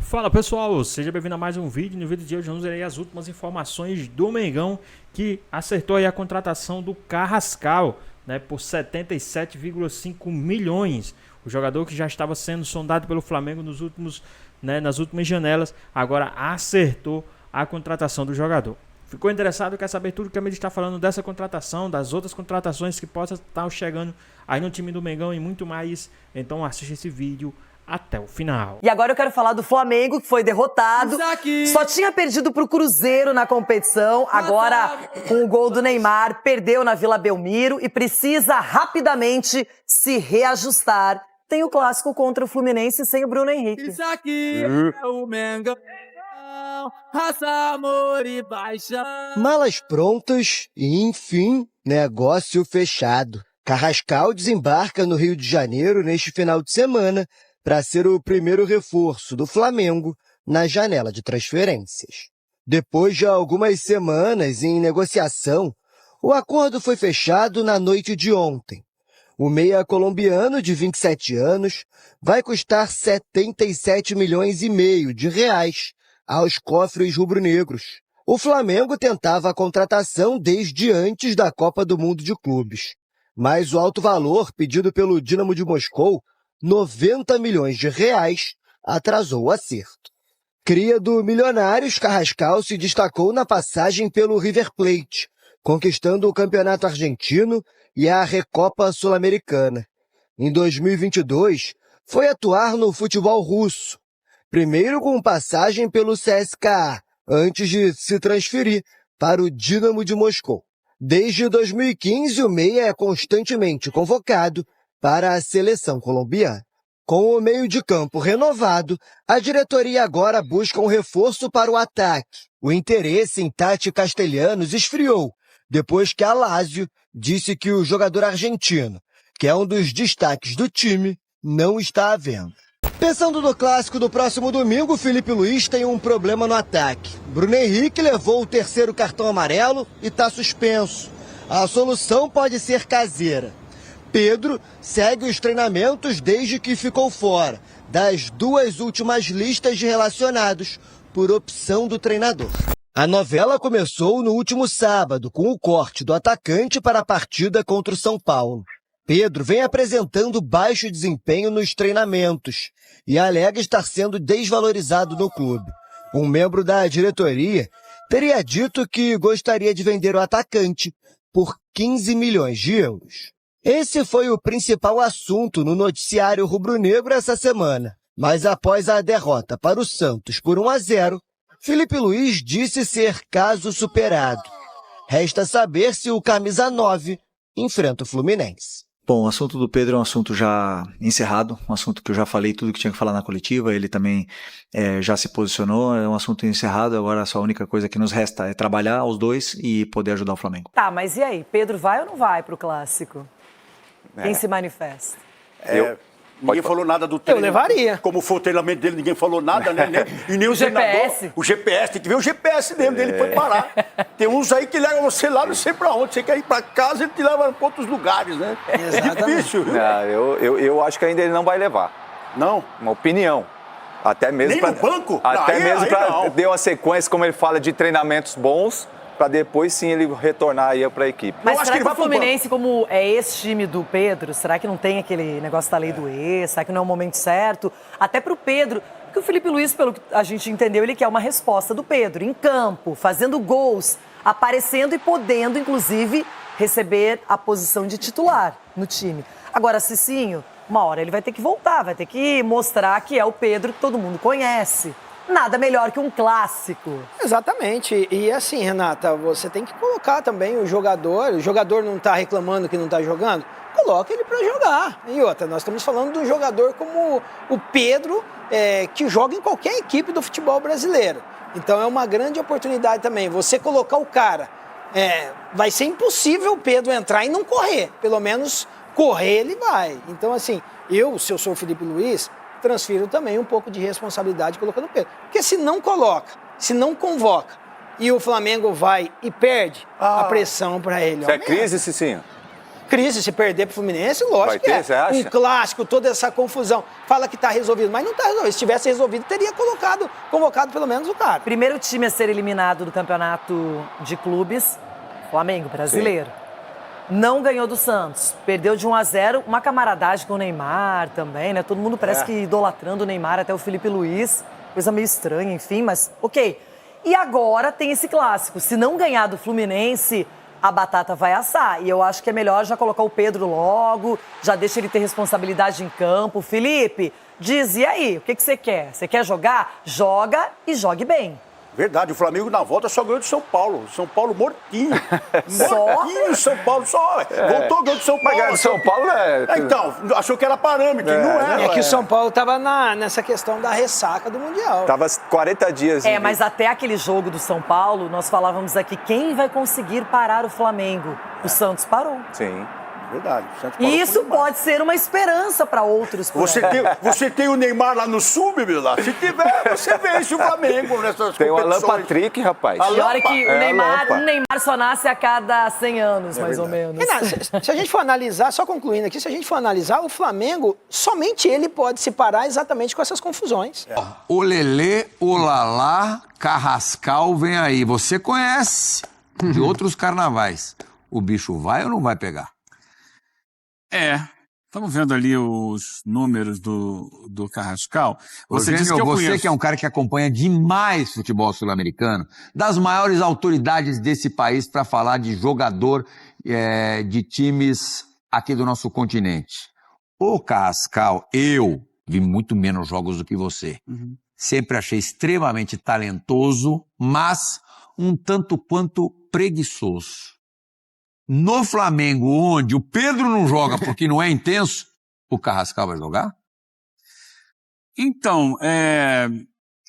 Fala pessoal, seja bem-vindo a mais um vídeo. No vídeo de hoje vamos ver aí as últimas informações do Mengão, que acertou aí a contratação do Carrascal, né, por 77,5 milhões. O jogador que já estava sendo sondado pelo Flamengo nos últimos, nas últimas janelas, agora acertou a contratação do jogador. Ficou interessado? Quer saber tudo que a mídia está falando dessa contratação, das outras contratações que possam estar chegando aí no time do Mengão e muito mais? Então assiste esse vídeo até o final. E agora eu quero falar do Flamengo, que foi derrotado. Só tinha perdido pro Cruzeiro na competição. Agora, com o gol do Neymar, perdeu na Vila Belmiro e precisa rapidamente se reajustar. Tem o clássico contra o Fluminense sem o Bruno Henrique. Isso aqui é o Mengão, raça, amor e paixão. Malas prontas e, enfim, negócio fechado. Carrascal desembarca no Rio de Janeiro neste final de semana para ser o primeiro reforço do Flamengo na janela de transferências. Depois de algumas semanas em negociação, o acordo foi fechado na noite de ontem. O meia colombiano, de 27 anos, vai custar 77 milhões e meio de reais aos cofres rubro-negros. O Flamengo tentava a contratação desde antes da Copa do Mundo de Clubes, mas o alto valor pedido pelo Dínamo de Moscou, 90 milhões de reais, atrasou o acerto. Cria do Milionários, Carrascal se destacou na passagem pelo River Plate, conquistando o Campeonato Argentino e a Recopa Sul-Americana. Em 2022, foi atuar no futebol russo, primeiro com passagem pelo CSKA, antes de se transferir para o Dínamo de Moscou. Desde 2015, o meia é constantemente convocado para a seleção colombiana. Com o meio de campo renovado, a diretoria agora busca um reforço para o ataque. O interesse em Tati Castellanos esfriou, depois que a Lazio disse que o jogador argentino, que é um dos destaques do time, não está à venda. Pensando no clássico do próximo domingo, Felipe Luiz tem um problema no ataque. Bruno Henrique levou o terceiro cartão amarelo e está suspenso. A solução pode ser caseira. Pedro segue os treinamentos desde que ficou fora das duas últimas listas de relacionados por opção do treinador. A novela começou no último sábado com o corte do atacante para a partida contra o São Paulo. Pedro vem apresentando baixo desempenho nos treinamentos e alega estar sendo desvalorizado no clube. Um membro da diretoria teria dito que gostaria de vender o atacante por 15 milhões de euros. Esse foi o principal assunto no noticiário rubro-negro essa semana. Mas após a derrota para o Santos por 1-0, Felipe Luiz disse ser caso superado. Resta saber se o camisa 9 enfrenta o Fluminense. Bom, o assunto do Pedro é um assunto já encerrado, um assunto que eu já falei tudo que tinha que falar na coletiva, ele também já se posicionou, é um assunto encerrado, agora só a única coisa que nos resta é trabalhar os dois e poder ajudar o Flamengo. Tá, mas e aí? Pedro vai ou não vai pro clássico? Quem se manifesta? Ninguém falou nada do treino. Eu levaria. Como foi o treinamento dele, ninguém falou nada, né? E nem o GPS. O GPS, tem que ver o GPS dele, ele foi parar. Tem uns aí que levam você lá, não sei pra onde. Você quer ir pra casa, ele te leva pra outros lugares, né? Exatamente. É difícil. Eu acho que ainda ele não vai levar. Não? Uma opinião. Até mesmo Nem no banco? Até Não, mesmo aí para não. ter uma sequência, como ele fala, de treinamentos bons, para depois sim ele retornar aí para a equipe. Mas acho será que ele que o vai pro Fluminense, como é esse time do Pedro, será que não tem aquele negócio da lei do ex? Será que não é o momento certo? Até pro Pedro, porque o Felipe Luiz, pelo que a gente entendeu, ele quer uma resposta do Pedro, em campo, fazendo gols, aparecendo e podendo, inclusive, receber a posição de titular no time. Agora, Cicinho, uma hora ele vai ter que voltar, vai ter que mostrar que é o Pedro que todo mundo conhece. Nada melhor que um clássico. Exatamente. E assim, Renata, você tem que colocar também o jogador não está reclamando que não está jogando, coloca ele para jogar. E outra, nós estamos falando de um jogador como o Pedro, que joga em qualquer equipe do futebol brasileiro. Então é uma grande oportunidade também. Você colocar o cara, vai ser impossível o Pedro entrar e não correr. Pelo menos correr ele vai. Então assim, se eu sou o Felipe Luiz, transfiro também um pouco de responsabilidade colocando o Pedro. Porque se não coloca, se não convoca e o Flamengo vai e perde, a pressão para ele Isso é aumenta. crise, Cicinho? Crise, se perder pro Fluminense, lógico Vai que ter, é. você acha? Um clássico, toda essa confusão. Fala que tá resolvido, mas não tá resolvido. Se tivesse resolvido, teria convocado pelo menos o cara. Primeiro time a ser eliminado do campeonato de clubes, Flamengo, brasileiro. Não ganhou do Santos, perdeu de 1-0, uma camaradagem com o Neymar também, né? Todo mundo parece que idolatrando o Neymar, até o Felipe Luiz, coisa meio estranha, enfim, mas ok. E agora tem esse clássico, se não ganhar do Fluminense, a batata vai assar. E eu acho que é melhor já colocar o Pedro logo, já deixa ele ter responsabilidade em campo. Felipe, diz, e aí, o que você quer? Você quer jogar? Joga e jogue bem. Verdade, o Flamengo na volta só ganhou do São Paulo. São Paulo mortinho. Só? Mortinho, São Paulo só. Voltou, ganhou do São Paulo. Mas ganhar do São Paulo é... Então, achou que era parâmetro, e não é. É que o São Paulo tava nessa questão da ressaca do Mundial. Tava 40 dias. Mas até aquele jogo do São Paulo, nós falávamos aqui, quem vai conseguir parar o Flamengo? O Santos parou. Sim. Verdade. O Santos parou E isso com o Neymar. pode ser uma esperança para outros. por aí. Você tem o Neymar lá no sub, meu lá. Se tiver, você vence o Flamengo nessas Tem o Alan competições. Patrick, rapaz. E olha que o É, Neymar Lampa. só nasce a cada 100 anos, mais ou menos. Renato, se a gente for analisar, só concluindo aqui, se a gente for analisar, o Flamengo, somente ele pode se parar exatamente com essas confusões. O Lelê, o Lalá, Carrascal vem aí. Você conhece de outros carnavais. O bicho vai ou não vai pegar? Estamos vendo ali os números do Carrascal. Você disse que eu você conheço. que é um cara que acompanha demais futebol sul-americano, das maiores autoridades desse país para falar de jogador de times aqui do nosso continente. O Carrascal, eu vi muito menos jogos do que você. Sempre achei extremamente talentoso, mas um tanto quanto preguiçoso. No Flamengo, onde o Pedro não joga porque não é intenso, o Carrascal vai jogar? Então,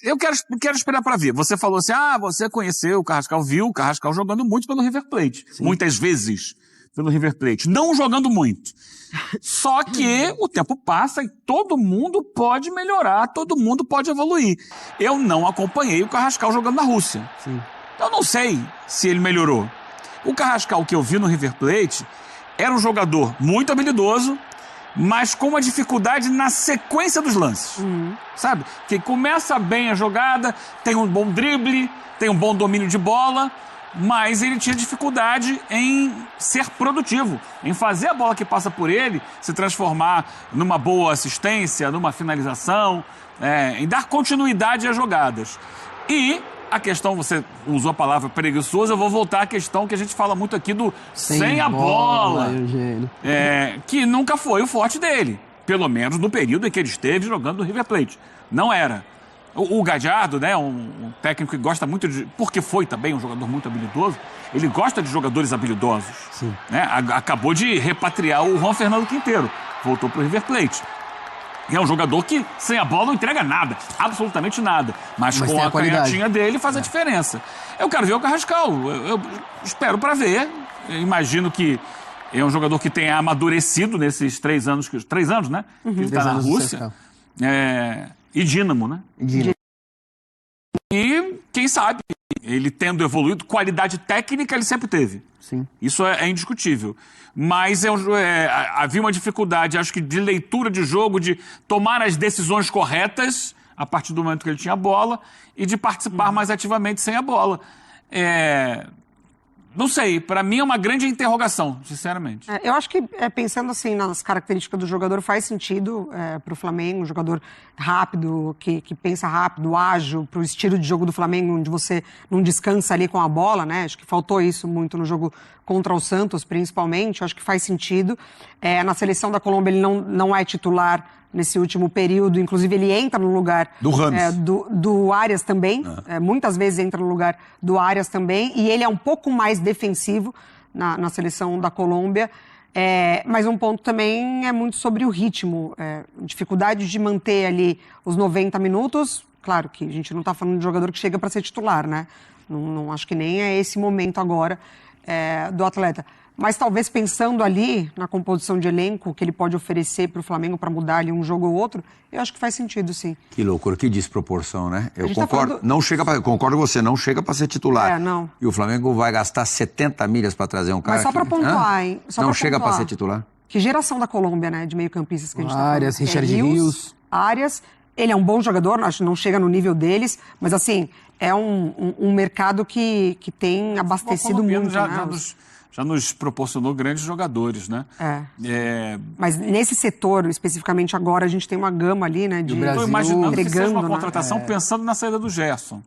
eu quero esperar para ver. Você falou assim, você conheceu o Carrascal, viu o Carrascal jogando muito pelo River Plate. Sim. Muitas vezes pelo River Plate. Não jogando muito. Só que o tempo passa e todo mundo pode melhorar, todo mundo pode evoluir. Eu não acompanhei o Carrascal jogando na Rússia. Sim. Eu não sei se ele melhorou. O Carrascal que eu vi no River Plate era um jogador muito habilidoso, mas com uma dificuldade na sequência dos lances. Sabe? Que começa bem a jogada, tem um bom drible, tem um bom domínio de bola, mas ele tinha dificuldade em ser produtivo, em fazer a bola que passa por ele se transformar numa boa assistência, numa finalização, em dar continuidade às jogadas. E a questão, você usou a palavra preguiçoso, eu vou voltar à questão que a gente fala muito aqui do sem a bola, que nunca foi o forte dele, pelo menos no período em que ele esteve jogando no River Plate. Não era. O Gallardo, né, um técnico que gosta muito de... Porque foi também um jogador muito habilidoso, ele gosta de jogadores habilidosos. Sim. Né? Acabou de repatriar o Juan Fernando Quinteiro, voltou para o River Plate. É um jogador que, sem a bola, não entrega nada. Absolutamente nada. Mas com a canhotinha dele faz a diferença. Eu quero ver o Carrascal. Eu espero para ver. Eu imagino que é um jogador que tenha amadurecido nesses 3 anos, 3 anos, né? Que ele está na Rússia. E Dínamo, né? E, quem sabe, ele tendo evoluído, qualidade técnica ele sempre teve. Sim. Isso é indiscutível. Mas havia uma dificuldade, acho que, de leitura de jogo, de tomar as decisões corretas a partir do momento que ele tinha a bola e de participar mais ativamente sem a bola. Não sei, para mim é uma grande interrogação, sinceramente. Eu acho que, pensando assim nas características do jogador, faz sentido para o Flamengo, um jogador rápido, que pensa rápido, ágil, para o estilo de jogo do Flamengo, onde você não descansa ali com a bola, né? Acho que faltou isso muito no jogo contra o Santos, principalmente. Acho que faz sentido. Na seleção da Colômbia ele não é titular nesse último período, inclusive ele entra no lugar do Rames, do Arias também, muitas vezes entra no lugar do Arias também, e ele é um pouco mais defensivo na seleção da Colômbia, mas um ponto também é muito sobre o ritmo, dificuldade de manter ali os 90 minutos, claro que a gente não está falando de jogador que chega para ser titular, né? Não acho que nem é esse momento agora do atleta. Mas talvez pensando ali na composição de elenco que ele pode oferecer para o Flamengo para mudar ali um jogo ou outro, eu acho que faz sentido, sim. Que loucura, que desproporção, né? Eu gente tá concordo, falando- não chega pra, concordo com você, não chega para ser titular. Não. E o Flamengo vai gastar 70 milhas para trazer um cara Mas só para que- pontuar, Hã? hein? Só não pra chega para pontuar. ser titular. Que geração da Colômbia, né? De meio-campistas que a gente tá Arias, falando. Richard Rios. Arias. Ele é um bom jogador, acho que não chega no nível deles, mas assim, é um mercado que tem abastecido colombiano muito, né? já nos proporcionou grandes jogadores, né? Mas nesse setor, especificamente agora, a gente tem uma gama ali, né? De o Brasil Estou imaginando que seja entregando, uma né? contratação pensando na saída do Gerson,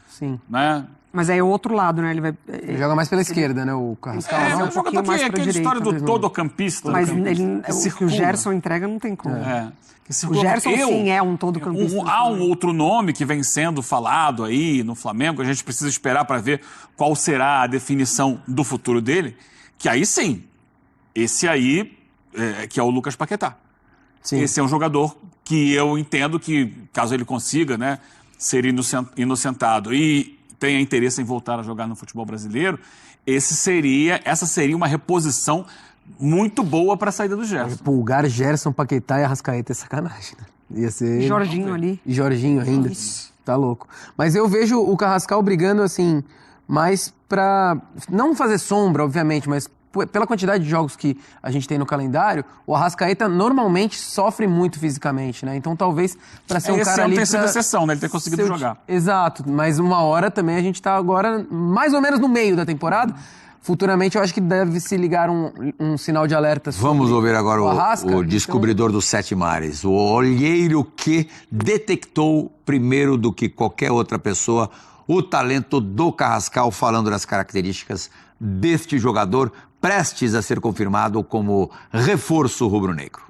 Sim. né? Mas aí é o outro lado, né? Ele vai. Ele joga mais pela esquerda, né, o Carrascal. É, não? um um jogador pouquinho mais que é pra aquela direita, história do talvez, todo-campista. Mas do campista, ele, o que o circula. Gerson entrega não tem como. Que O circula. Gerson, sim, é um todo-campista. Há um outro nome que vem sendo falado aí no Flamengo, a gente precisa esperar para ver qual será a definição do futuro dele, que aí sim, esse aí, que é o Lucas Paquetá. Sim. Esse é um jogador que eu entendo que, caso ele consiga, né, ser inocentado e tenha interesse em voltar a jogar no futebol brasileiro, essa seria uma reposição muito boa para a saída do Gerson. Pulgar, Gerson, Paquetá e Arrascaeta é sacanagem, né? Ia ser... E Jorginho ali. E Jorginho ainda. Tá louco. Mas eu vejo o Carrascal brigando, assim, mais pra... Não fazer sombra, obviamente, mas pela quantidade de jogos que a gente tem no calendário, o Arrascaeta normalmente sofre muito fisicamente, né? Então talvez para ser um Esse cara ano ali... tem sido pra exceção, né? Ele tem conseguido jogar. Exato, mas uma hora também a gente tá agora mais ou menos no meio da temporada. Futuramente eu acho que deve se ligar um sinal de alerta sobre Vamos ouvir agora Arrasca, o descobridor dos 7 mares, o olheiro que detectou primeiro do que qualquer outra pessoa o talento do Carrascal, falando das características deste jogador prestes a ser confirmado como reforço rubro-negro.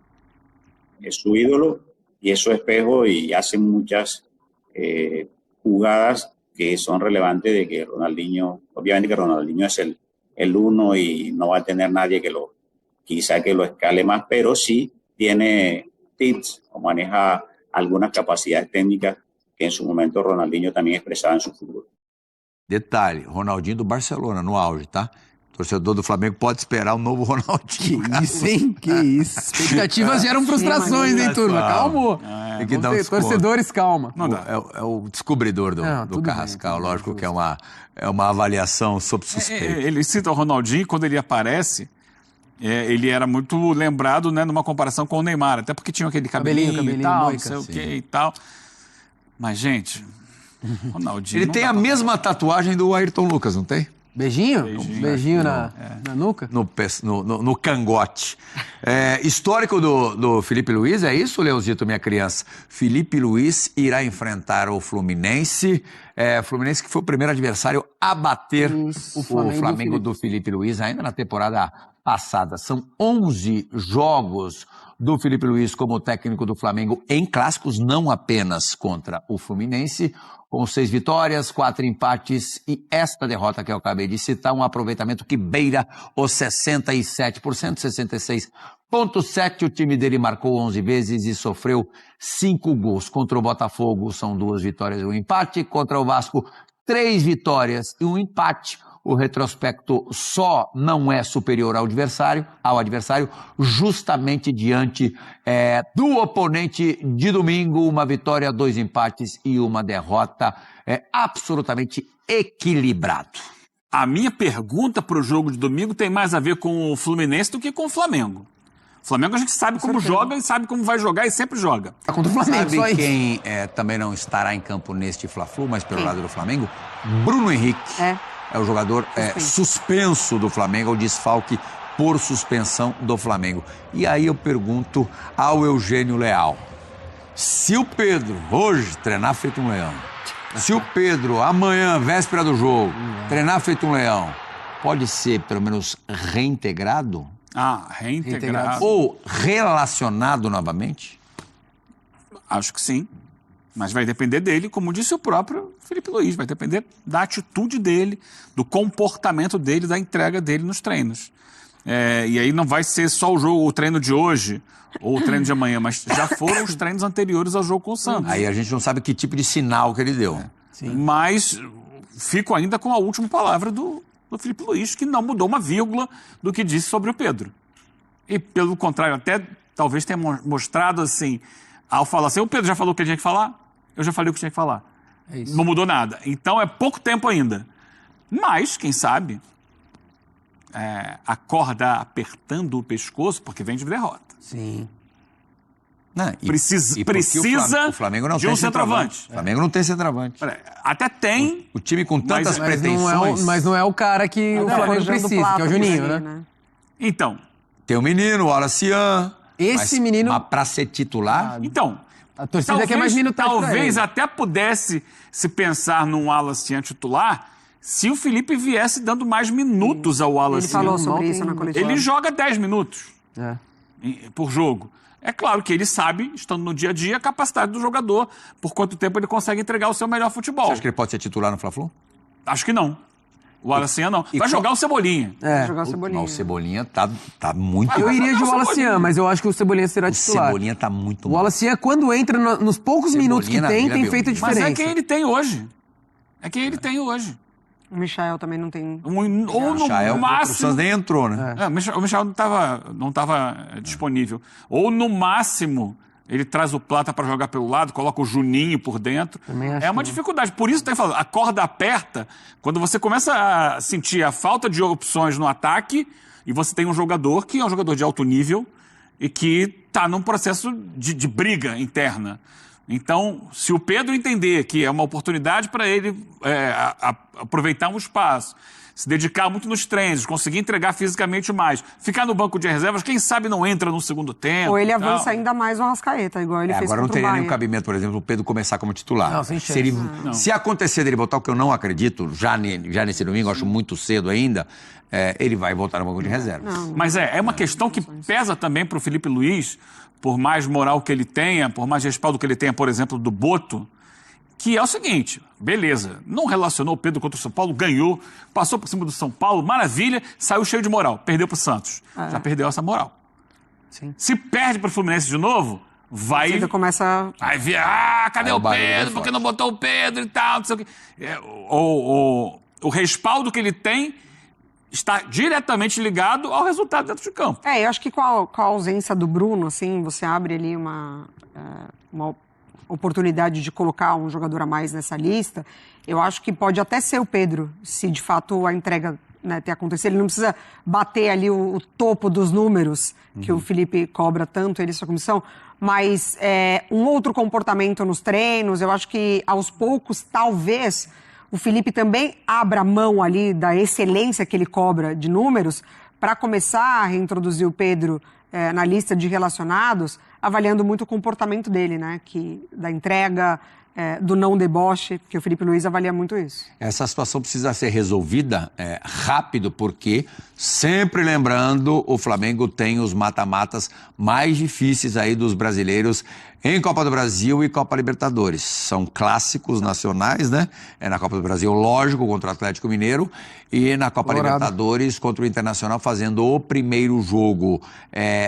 Es su ídolo y es su espejo y hace muchas jugadas que son relevantes de que Ronaldinho, obviamente que Ronaldinho es el uno y no va a tener nadie quizá que lo escale más, pero sí tiene tips o maneja algunas capacidades técnicas que en su momento Ronaldinho también expresaba en su fútbol. Detalhe, Ronaldinho do Barcelona, no auge, tá? O torcedor do Flamengo pode esperar o novo Ronaldinho. Que isso, hein? Que isso. Expectativas geram frustrações, hein, turma? Calma. Tem que dar um desconto. Torcedores, calma. É o descobridor do Carrascal, bem, lógico que é uma avaliação sob suspeita. Ele cita o Ronaldinho, quando ele aparece, ele era muito lembrado, né, numa comparação com o Neymar, até porque tinha aquele cabelinho e tal, não sei o que e tal. Mas, gente, Ronaldinho... Ele tem a mesma tatuagem do Ayrton Lucas, não tem? Beijinho? Beijinho na nuca? No cangote. Histórico do Felipe Luiz, é isso, Leozito, minha criança? Felipe Luiz irá enfrentar o Fluminense. Fluminense que foi o primeiro adversário a bater o Flamengo do Felipe Luiz, ainda na temporada passada. São 11 jogos do Felipe Luiz como técnico do Flamengo em clássicos, não apenas contra o Fluminense, com 6 vitórias, 4 empates e esta derrota que eu acabei de citar, um aproveitamento que beira os 67%, 66,7%. O time dele marcou 11 vezes e sofreu 5 gols. Contra o Botafogo são 2 vitórias e 1 empate. Contra o Vasco, 3 vitórias e 1 empate. O retrospecto só não é superior ao adversário justamente diante do oponente de domingo, uma vitória, 2 empates e 1 derrota, absolutamente equilibrado. A minha pergunta para o jogo de domingo tem mais a ver com o Fluminense do que com o Flamengo. O Flamengo a gente sabe como joga e sabe como vai jogar e sempre joga. Tá contra o Flamengo, só Sabe isso. quem também não estará em campo neste Fla-Flu, mas pelo lado do Flamengo? Bruno Henrique. É o jogador suspenso do Flamengo, o desfalque por suspensão do Flamengo. E aí eu pergunto ao Eugênio Leal, se o Pedro hoje treinar feito um leão, se o Pedro amanhã, véspera do jogo, treinar feito um leão, pode ser pelo menos reintegrado? Reintegrado. Ou relacionado novamente? Acho que sim. Mas vai depender dele, como disse o próprio Felipe Luiz, vai depender da atitude dele, do comportamento dele, da entrega dele nos treinos. E aí não vai ser só o treino de hoje ou o treino de amanhã, mas já foram os treinos anteriores ao jogo com o Santos. Aí a gente não sabe que tipo de sinal que ele deu. Mas fico ainda com a última palavra do do Felipe Luiz, que não mudou uma vírgula do que disse sobre o Pedro. E, pelo contrário, até talvez tenha mostrado assim, ao falar assim, o Pedro já falou o que tinha que falar, eu já falei o que tinha que falar. É isso. Não mudou nada. Então é pouco tempo ainda. Mas, quem sabe, a corda apertando o pescoço, porque vem de derrota. Sim. Não, Precisa o Flamengo não de tem um centroavante. O Flamengo não tem centroavante. Até tem. O time com tantas Mas pretensões. mas não é o cara que o Flamengo precisa, que é o Juninho, né? Então. Tem o menino, o Alacian. Esse menino. Mas pra ser titular. Então. A torcida quer mais minutagem pra Talvez ele. até pudesse se pensar num Alacian titular se o Felipe viesse dando mais minutos ao Alacian. Ele falou sobre isso na coletiva. Ele joga 10 minutos É. por jogo. É claro que ele sabe, estando no dia a dia, a capacidade do jogador, por quanto tempo ele consegue entregar o seu melhor futebol. Você acha que ele pode ser titular no Fla-Flu? Acho que não. O Alacian não. Vai qual- jogar o Cebolinha. É. Jogar o Cebolinha. Mas o Cebolinha tá muito... Eu iria de o Wallacian, Cebolinha. mas eu acho que o Cebolinha será O titular. Cebolinha tá muito O mal. Wallacian, quando entra nos poucos Cebolinha minutos que na tem, Liga tem Belmiro. feito a Mas diferença. é quem ele tem hoje. É quem ele tem hoje. O Michael também não tem. Ou no Michael, o máximo... Santos nem entrou, né? O Michel não estava disponível. Ou no máximo, ele traz o Plata para jogar pelo lado, coloca o Juninho por dentro. Também acho É uma que não. dificuldade. Por isso tem falado, a corda aperta quando você começa a sentir a falta de opções no ataque e você tem um jogador que é um jogador de alto nível e que está num processo de briga interna. Então, se o Pedro entender que é uma oportunidade para ele aproveitar um espaço, se dedicar muito nos treinos, conseguir entregar fisicamente mais, ficar no banco de reservas, quem sabe não entra no segundo tempo. Ou ele e tal. avança ainda mais o Arrascaeta, igual ele fez Agora não contra o teria nenhum Bayern. cabimento, por exemplo, o Pedro começar como titular. Não, sem se, ele, chance. se acontecer dele botar o que eu não acredito, já nesse domingo, acho muito cedo ainda, ele vai voltar no banco de reserva. Mas é uma questão que pesa também para o Felipe Luiz, por mais moral que ele tenha, por mais respaldo que ele tenha, por exemplo, do Boto, que é o seguinte, beleza, não relacionou o Pedro contra o São Paulo, ganhou, passou por cima do São Paulo, maravilha, saiu cheio de moral, perdeu para o Santos. Já perdeu essa moral. Sim. Se perde para o Fluminense de novo, vai... Você começa... Aí vê, cadê Aí o o barulho vai Pedro? Por que forte. não botou o Pedro e tal, não sei o quê. O respaldo que ele tem está diretamente ligado ao resultado dentro de campo. Eu acho que com a ausência do Bruno, assim, você abre ali uma oportunidade de colocar um jogador a mais nessa lista. Eu acho que pode até ser o Pedro, se de fato a entrega, né, ter acontecido. Ele não precisa bater ali o topo dos números que o Felipe cobra tanto, ele e sua comissão, mas um outro comportamento nos treinos. Eu acho que aos poucos, talvez, o Felipe também abra mão ali da excelência que ele cobra de números para começar a reintroduzir o Pedro na lista de relacionados, avaliando muito o comportamento dele, né? Da entrega, do não deboche, que o Felipe Luiz avalia muito isso. Essa situação precisa ser resolvida rápido, porque, sempre lembrando, o Flamengo tem os mata-matas mais difíceis aí dos brasileiros em Copa do Brasil e Copa Libertadores. São clássicos nacionais, né? Na Copa do Brasil, lógico, contra o Atlético Mineiro, e na Copa Libertadores contra o Internacional, fazendo o primeiro jogo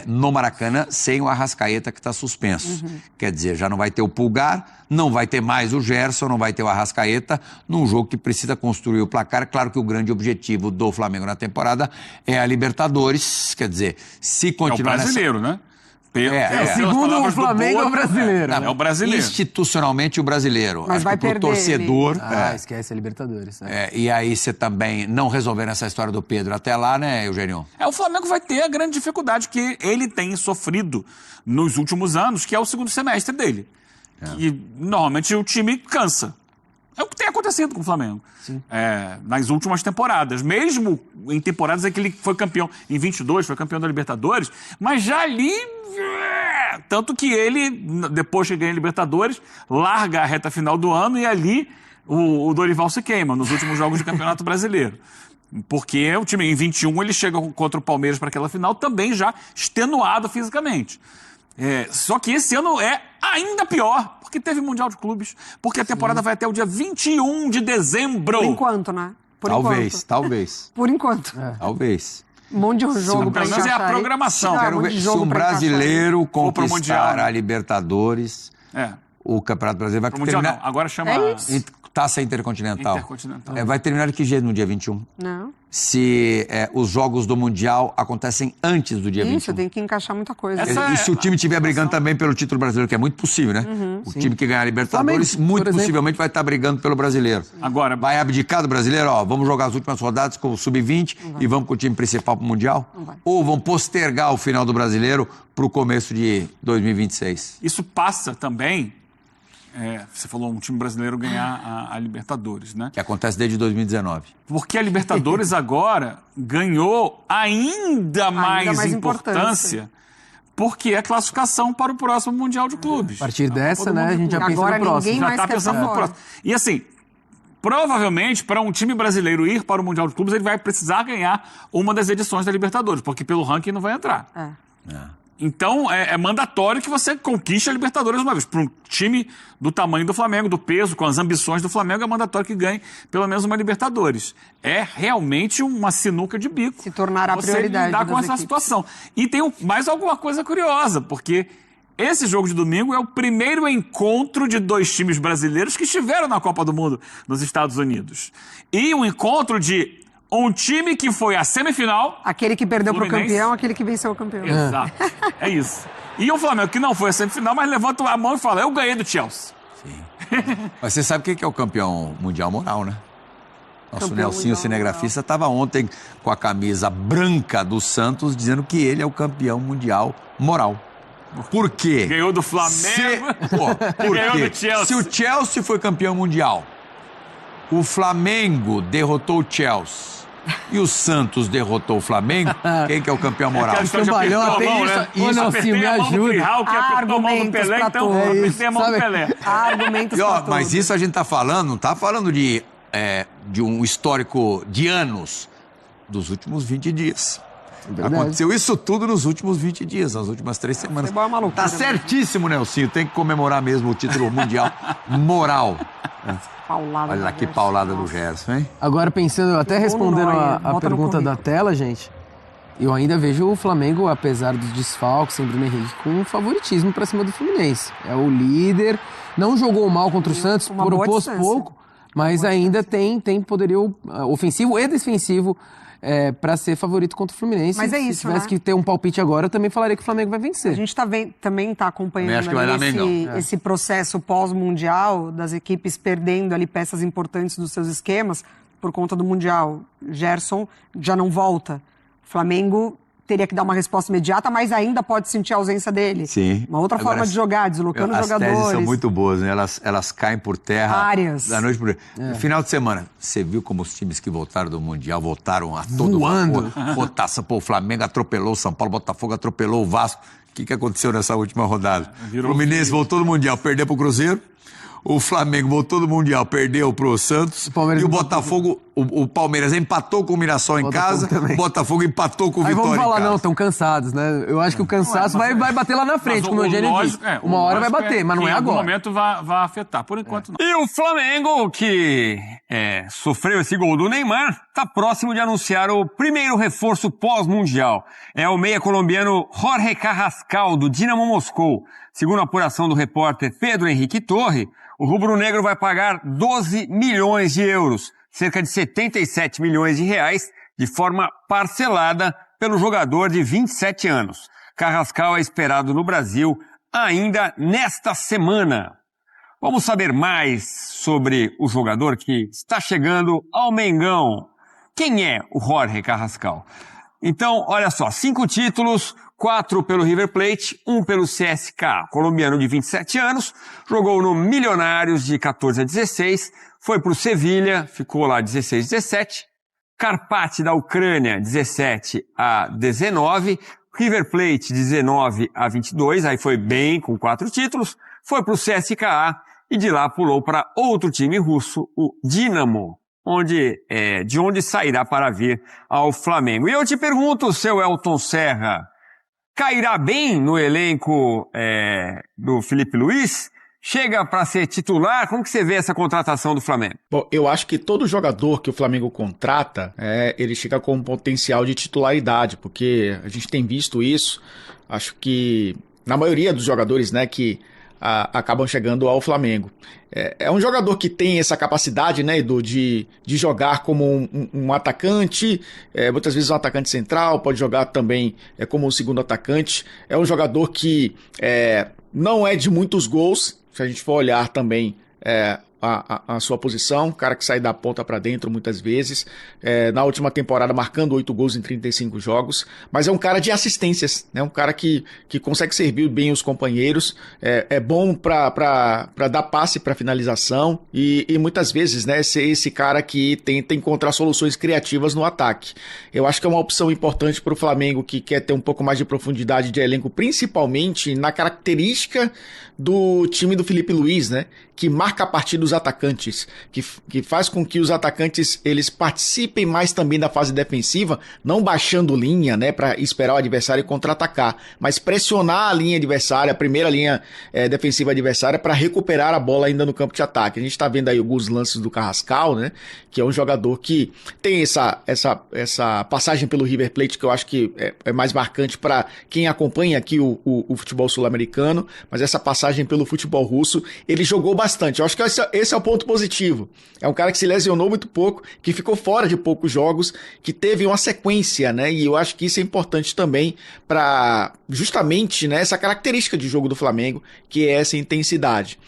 no Maracanã, sem o Arrascaeta, que está suspenso. Quer dizer, já não vai ter o Pulgar, não vai ter mais o Gerson, não vai ter o Arrascaeta, num jogo que precisa construir o placar. Claro que o grande objetivo do Flamengo na temporada é a Libertadores, quer dizer, se continuar É o brasileiro, né? Segundo o Flamengo, é o brasileiro. É o brasileiro. Institucionalmente o brasileiro. Mas Acho vai que pro perder torcedor... Esquece a Libertadores. E aí você também não resolvendo essa história do Pedro até lá, né, Eugênio? O Flamengo vai ter a grande dificuldade que ele tem sofrido nos últimos anos, que é o segundo semestre dele. Que normalmente o time cansa. É o que tem acontecido com o Flamengo. Nas últimas temporadas. Mesmo em temporadas em que ele foi campeão em 22, foi campeão da Libertadores, mas já ali... Tanto que ele, depois que ganha a Libertadores, larga a reta final do ano e ali o Dorival se queima nos últimos jogos do Campeonato Brasileiro. Porque o time, em 21, ele chega contra o Palmeiras para aquela final também já extenuado fisicamente. Só que esse ano é ainda pior, porque teve Mundial de Clubes, porque a temporada vai até o dia 21 de dezembro. Por enquanto, né? Talvez. Por enquanto. Talvez. Um monte de jogo pra Pelo menos é a encaixar aí. programação. Quero ver se um brasileiro pro conquistar Mundial, né? a Libertadores, o Campeonato Brasileiro vai Pro Mundial terminar... não, agora chama... Taça Intercontinental. Intercontinental. Vai terminar de que jeito no dia 21? Não. se os jogos do Mundial acontecem antes do dia 21. Isso, tem que encaixar muita coisa. E se o time estiver brigando também pelo título brasileiro, que é muito possível, né? O time que ganhar a Libertadores, Flamengo, muito possivelmente vai estar brigando pelo brasileiro. Agora, vai abdicar do brasileiro, vamos jogar as últimas rodadas com o Sub-20 e vamos com o time principal pro Mundial? Ou vão postergar o final do brasileiro pro começo de 2026? Isso passa também... você falou um time brasileiro ganhar a Libertadores, né? Que acontece desde 2019. Porque a Libertadores agora ganhou ainda mais importância, porque é classificação para o próximo Mundial de Clubes. A partir dessa, né, a gente já pensa agora no próximo. Ninguém mais já está pensando no próximo. E assim, provavelmente, para um time brasileiro ir para o Mundial de Clubes, ele vai precisar ganhar uma das edições da Libertadores, porque pelo ranking não vai entrar. Então, é mandatório que você conquiste a Libertadores uma vez. Para um time do tamanho do Flamengo, do peso, com as ambições do Flamengo, é mandatório que ganhe pelo menos uma Libertadores. É realmente uma sinuca de bico. Se tornar a prioridade lidar com essa situação. E tem mais alguma coisa curiosa, porque esse jogo de domingo é o primeiro encontro de 2 times brasileiros que estiveram na Copa do Mundo nos Estados Unidos. E um encontro de um time que foi à semifinal... Aquele que perdeu pro campeão, aquele que venceu o campeão. Exato, é isso. E o Flamengo que não foi à semifinal, mas levanta a mão e fala, eu ganhei do Chelsea. Sim. Mas você sabe quem que é o campeão mundial moral, né? Nosso Nelsinho cinegrafista estava ontem com a camisa branca do Santos dizendo que ele é o campeão mundial moral. Por quê? Ganhou do Flamengo. Ganhou do Chelsea. Se o Chelsea foi campeão mundial, o Flamengo derrotou o Chelsea e o Santos derrotou o Flamengo, quem que é o campeão moral? Cambalhota, isso, Nelsinho, me ajuda. Argumentos pra todos. Apertei a mão do Pelé. Argumentos pra todos. Mas isso a gente tá falando, não tá falando de um histórico de anos, dos últimos 20 dias. Aconteceu isso tudo nos últimos 20 dias, nas últimas 3 semanas. Tá certíssimo, Nelsinho, tem que comemorar mesmo o título mundial moral. Olha lá que paulada do Gerson, hein? Agora pensando, até respondendo a pergunta da tela, gente, eu ainda vejo o Flamengo, apesar dos desfalques, sem Bruno Henrique, com um favoritismo pra cima do Fluminense. É o líder, não jogou mal contra o Santos, propôs pouco, mas ainda tem poderio ofensivo e defensivo para ser favorito contra o Fluminense. Mas é isso, se tivesse que ter um palpite agora, eu também falaria que o Flamengo vai vencer. A gente também está acompanhando esse processo pós-mundial das equipes perdendo ali peças importantes dos seus esquemas por conta do Mundial. Gerson já não volta. O Flamengo teria que dar uma resposta imediata, mas ainda pode sentir a ausência dele. Sim. Uma outra forma de jogar, deslocando os jogadores. As teses são muito boas, né? Elas caem por terra. Áreas. Da noite pro dia. No final de semana, você viu como os times que voltaram do Mundial voltaram a todo voando. Rotação, o Flamengo atropelou o São Paulo, Botafogo atropelou o Vasco. O que aconteceu nessa última rodada? O Fluminense voltou do Mundial, perdeu pro Cruzeiro. O Flamengo voltou do Mundial, perdeu pro Santos. E o Botafogo, o Palmeiras empatou com o Mirassol em casa. O Botafogo empatou com o Vitória em casa. Vamos falar, não, estão cansados, né? Eu acho que o cansaço vai bater lá na frente, como o Eugênio disse. Uma hora vai bater, mas não é agora. Em algum momento vai afetar, por enquanto não. E o Flamengo, que sofreu esse gol do Neymar, está próximo de anunciar o primeiro reforço pós-mundial. É o meia colombiano Jorge Carrascal, do Dinamo Moscou. Segundo a apuração do repórter Pedro Henrique Torre, o rubro-negro vai pagar 12 milhões de euros, cerca de 77 milhões de reais, de forma parcelada pelo jogador de 27 anos. Carrascal é esperado no Brasil ainda nesta semana. Vamos saber mais sobre o jogador que está chegando ao Mengão. Quem é o Jorge Carrascal? Então, olha só, 5 títulos, 4 pelo River Plate, 1 pelo CSKA. Colombiano de 27 anos, jogou no Milionários de 14 a 16, foi pro Sevilha, ficou lá 16 a 17, Karpat da Ucrânia 17 a 19, River Plate 19 a 22, aí foi bem com 4 títulos, foi pro CSKA e de lá pulou para outro time russo, o Dinamo, de onde sairá para vir ao Flamengo. E eu te pergunto, seu Elton Serra, cairá bem no elenco do Felipe Luiz? Chega para ser titular? Como que você vê essa contratação do Flamengo? Bom, eu acho que todo jogador que o Flamengo contrata, ele chega com um potencial de titularidade, porque a gente tem visto isso. Acho que na maioria dos jogadores, né, que acabam chegando ao Flamengo. É um jogador que tem essa capacidade, né, Edu, de jogar como um atacante, muitas vezes um atacante central, pode jogar também como um segundo atacante. É um jogador que não é de muitos gols, se a gente for olhar também a sua posição, cara que sai da ponta para dentro muitas vezes, na última temporada marcando 8 gols em 35 jogos, mas é um cara de assistências, né? Um cara que consegue servir bem os companheiros, é bom para dar passe para finalização e muitas vezes, né, ser esse cara que tenta encontrar soluções criativas no ataque. Eu acho que é uma opção importante para o Flamengo que quer ter um pouco mais de profundidade de elenco, principalmente na característica do time do Felipe Luiz, né? Que marca a partir dos atacantes, que faz com que os atacantes eles participem mais também da fase defensiva, não baixando linha, né, para esperar o adversário contra-atacar, mas pressionar a linha adversária, a primeira linha defensiva adversária, para recuperar a bola ainda no campo de ataque. A gente está vendo aí alguns lances do Carrascal, né, que é um jogador que tem essa passagem pelo River Plate, que eu acho que é mais marcante para quem acompanha aqui o futebol sul-americano, mas essa passagem pelo futebol russo, ele jogou bastante. Eu acho que esse é o ponto positivo. É um cara que se lesionou muito pouco, que ficou fora de poucos jogos, que teve uma sequência, né? E eu acho que isso é importante também para justamente, né, essa característica de jogo do Flamengo, que é essa intensidade.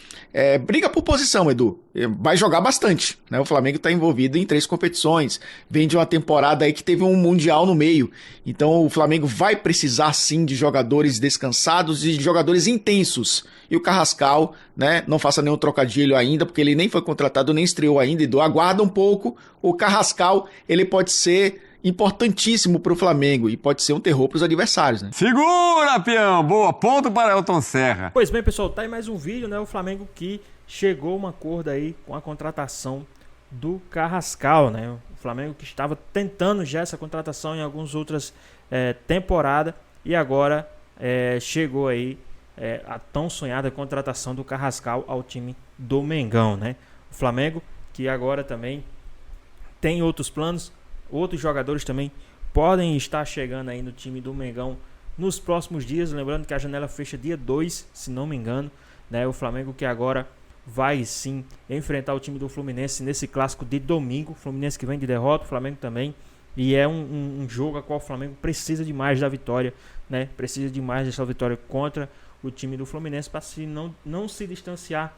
Briga por posição, Edu. Vai jogar bastante, né? O Flamengo está envolvido em 3 competições, vem de uma temporada aí que teve um Mundial no meio. Então o Flamengo vai precisar sim de jogadores descansados e de jogadores intensos. E o Carrascal, né, não faça nenhum trocadilho ainda, porque ele nem foi contratado, nem estreou ainda, Edu. Aguarda um pouco. O Carrascal, ele pode ser importantíssimo para o Flamengo e pode ser um terror para os adversários, né? Segura, peão! Boa, ponto para Elton Serra. Pois bem, pessoal, tá aí mais um vídeo, né? O Flamengo que chegou a um acordo aí com a contratação do Carrascal, né? O Flamengo que estava tentando já essa contratação em algumas outras temporadas e agora chegou aí a tão sonhada contratação do Carrascal ao time do Mengão, né? O Flamengo que agora também tem outros planos, outros jogadores também podem estar chegando aí no time do Mengão nos próximos dias, lembrando que a janela fecha dia 2, se não me engano, né? O Flamengo que agora vai sim enfrentar o time do Fluminense nesse clássico de domingo, o Fluminense que vem de derrota, o Flamengo também, e é um jogo a qual o Flamengo precisa demais da vitória, né? Precisa demais dessa vitória contra o time do Fluminense para não se distanciar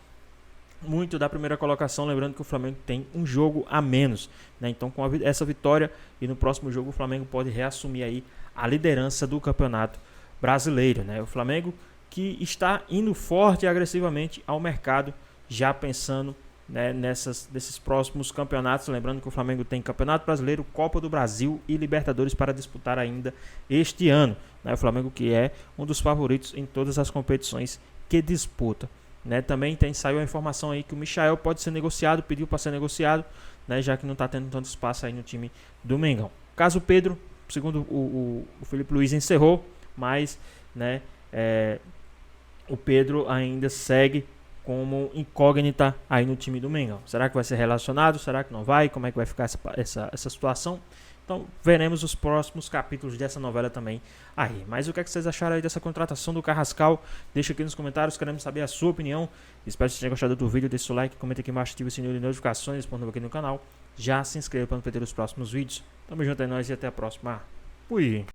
muito da primeira colocação, lembrando que o Flamengo tem um jogo a menos, né? Então com essa vitória e no próximo jogo o Flamengo pode reassumir aí a liderança do Campeonato Brasileiro, né? O Flamengo que está indo forte e agressivamente ao mercado, já pensando, né, nesses próximos campeonatos, lembrando que o Flamengo tem Campeonato Brasileiro, Copa do Brasil e Libertadores para disputar ainda este ano, né? O Flamengo que é um dos favoritos em todas as competições que disputa, né? Também saiu a informação aí que o Michael pode ser negociado, pediu para ser negociado, né, já que não está tendo tanto espaço aí no time do Mengão. Caso Pedro, segundo o Felipe Luiz, encerrou, mas, né, o Pedro ainda segue como incógnita aí no time do Mengão. Será que vai ser relacionado? Será que não vai? Como é que vai ficar essa situação? Então veremos os próximos capítulos dessa novela também aí. Mas o que é que vocês acharam aí dessa contratação do Carrascal? Deixa aqui nos comentários, queremos saber a sua opinião. Espero que vocês tenham gostado do vídeo, deixa o like, comenta aqui embaixo, ativa o sininho de notificações, responda aqui no canal. Já se inscreva para não perder os próximos vídeos. Tamo junto, é nóis e até a próxima. Fui!